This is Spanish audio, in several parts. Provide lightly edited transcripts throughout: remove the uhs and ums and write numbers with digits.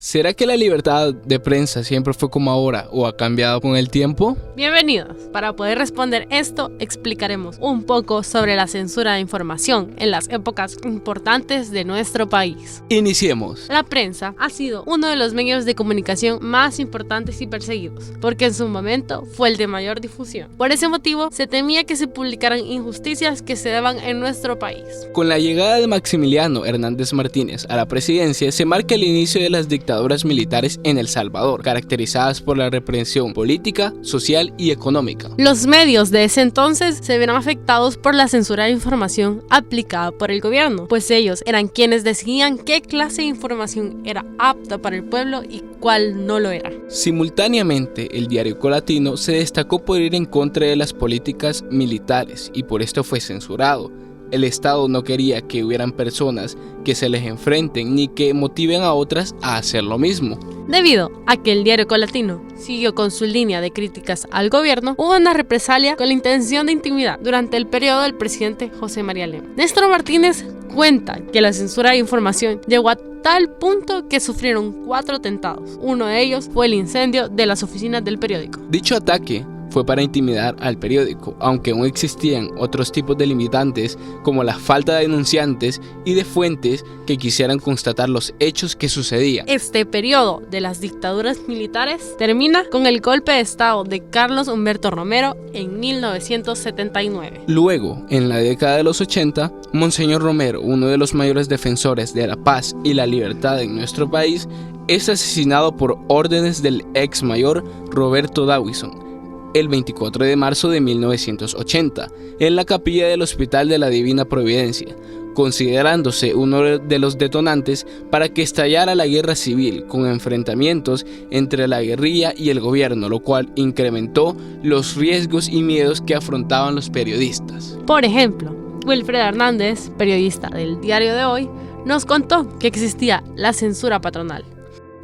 ¿Será que la libertad de prensa siempre fue como ahora o ha cambiado con el tiempo? Bienvenidos. Para poder responder esto, explicaremos un poco sobre la censura de información en las épocas importantes de nuestro país. Iniciemos. La prensa ha sido uno de los medios de comunicación más importantes y perseguidos, porque en su momento fue el de mayor difusión. Por ese motivo, se temía que se publicaran injusticias que se daban en nuestro país. Con la llegada de Maximiliano Hernández Martínez a la presidencia, se marca el inicio de las dictaduras militares en El Salvador, caracterizadas por la represión política, social y económica. Los medios de ese entonces se vieron afectados por la censura de información aplicada por el gobierno, pues ellos eran quienes decidían qué clase de información era apta para el pueblo y cuál no lo era. Simultáneamente, el diario Colatino se destacó por ir en contra de las políticas militares y por esto fue censurado. El Estado no quería que hubieran personas que se les enfrenten ni que motiven a otras a hacer lo mismo. Debido a que el diario Colatino siguió con su línea de críticas al gobierno, hubo una represalia con la intención de intimidar durante el periodo del presidente José María Lema. Néstor Martínez cuenta que la censura de información llegó a tal punto que sufrieron 4 atentados. Uno de ellos fue el incendio de las oficinas del periódico. Dicho ataque fue para intimidar al periódico, aunque aún existían otros tipos de limitantes como la falta de denunciantes y de fuentes que quisieran constatar los hechos que sucedían. Este periodo de las dictaduras militares termina con el golpe de estado de Carlos Humberto Romero en 1979. Luego, en la década de los 80, Monseñor Romero, uno de los mayores defensores de la paz y la libertad en nuestro país, es asesinado por órdenes del ex mayor Roberto Dawison el 24 de marzo de 1980, en la capilla del Hospital de la Divina Providencia, considerándose uno de los detonantes para que estallara la guerra civil, con enfrentamientos entre la guerrilla y el gobierno, lo cual incrementó los riesgos y miedos que afrontaban los periodistas. Por ejemplo, Wilfred Hernández, periodista del Diario de Hoy, nos contó que existía la censura patronal,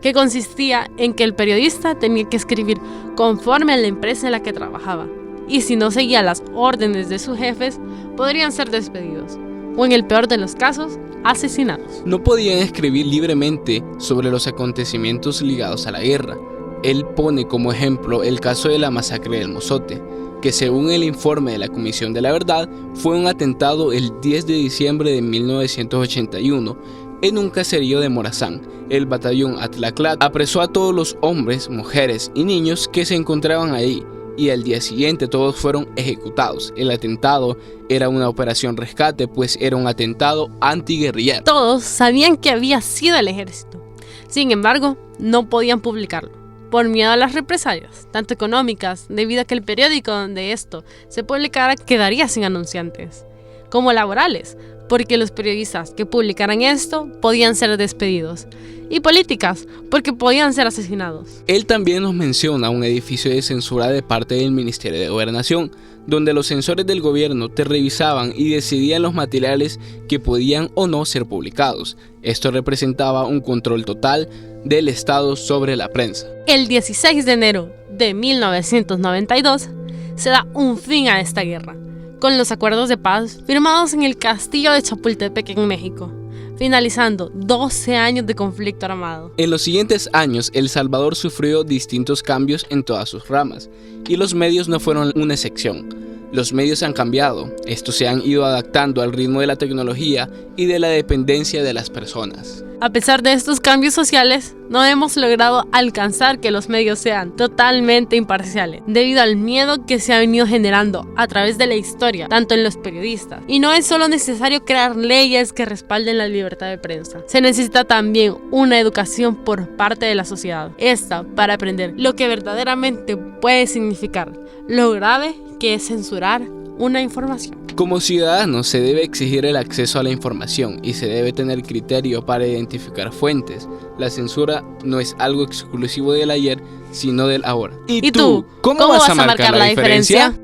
que consistía en que el periodista tenía que escribir conforme a la empresa en la que trabajaba, y si no seguía las órdenes de sus jefes, podrían ser despedidos, o en el peor de los casos, asesinados. No podían escribir libremente sobre los acontecimientos ligados a la guerra. Él pone como ejemplo el caso de la masacre del Mozote, que según el informe de la Comisión de la Verdad, fue un atentado el 10 de diciembre de 1981, en un caserío de Morazán. El batallón Atlaclat apresó a todos los hombres, mujeres y niños que se encontraban ahí, y al día siguiente todos fueron ejecutados. El atentado era una operación rescate, pues era un atentado antiguerrillero. Todos sabían que había sido el ejército, sin embargo, no podían publicarlo, por miedo a las represalias, tanto económicas, debido a que el periódico donde esto se publicara quedaría sin anunciantes, como laborales, porque los periodistas que publicaran esto podían ser despedidos, y políticas, porque podían ser asesinados. Él también nos menciona un edificio de censura de parte del Ministerio de Gobernación, donde los censores del gobierno te revisaban y decidían los materiales que podían o no ser publicados. Esto representaba un control total del Estado sobre la prensa. El 16 de enero de 1992 se da un fin a esta guerra, con los acuerdos de paz firmados en el castillo de Chapultepec en México, finalizando 12 años de conflicto armado. En los siguientes años, El Salvador sufrió distintos cambios en todas sus ramas, y los medios no fueron una excepción. Los medios han cambiado, estos se han ido adaptando al ritmo de la tecnología y de la dependencia de las personas. A pesar de estos cambios sociales, no hemos logrado alcanzar que los medios sean totalmente imparciales, debido al miedo que se ha venido generando a través de la historia, tanto en los periodistas. Y no es solo necesario crear leyes que respalden la libertad de prensa, se necesita también una educación por parte de la sociedad, esta para aprender lo que verdaderamente puede significar lo grave que es censurar una información. Como ciudadanos se debe exigir el acceso a la información y se debe tener criterio para identificar fuentes. La censura no es algo exclusivo del ayer, sino del ahora. ¿Y tú? ¿Cómo vas a marcar la diferencia?